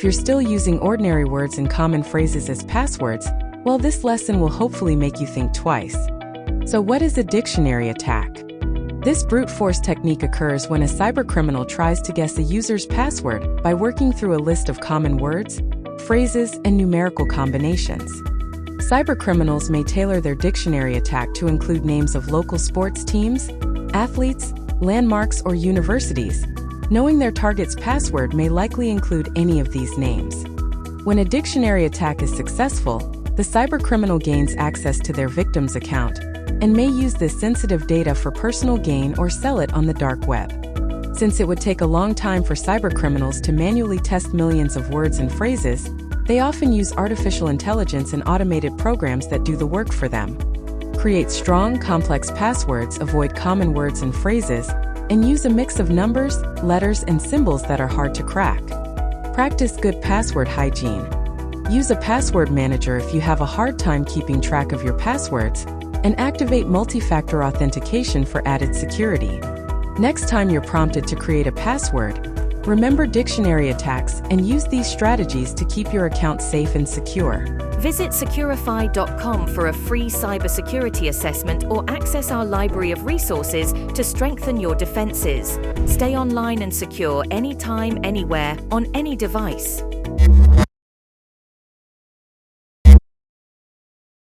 If you're still using ordinary words and common phrases as passwords, well, this lesson will hopefully make you think twice. So what is a dictionary attack? This brute force technique occurs when a cybercriminal tries to guess a user's password by working through a list of common words, phrases, and numerical combinations. Cybercriminals may tailor their dictionary attack to include names of local sports teams, athletes, landmarks, or universities. Knowing their target's password may likely include any of these names. When a dictionary attack is successful, the cybercriminal gains access to their victim's account and may use this sensitive data for personal gain or sell it on the dark web. Since it would take a long time for cybercriminals to manually test millions of words and phrases, they often use artificial intelligence and automated programs that do the work for them. Create strong, complex passwords, avoid common words and phrases, and use a mix of numbers, letters, and symbols that are hard to crack. Practice good password hygiene. Use a password manager if you have a hard time keeping track of your passwords, and activate multi-factor authentication for added security. Next time you're prompted to create a password, remember dictionary attacks and use these strategies to keep your account safe and secure. Visit Securafy.com for a free cybersecurity assessment or access our library of resources to strengthen your defenses. Stay online and secure anytime, anywhere, on any device.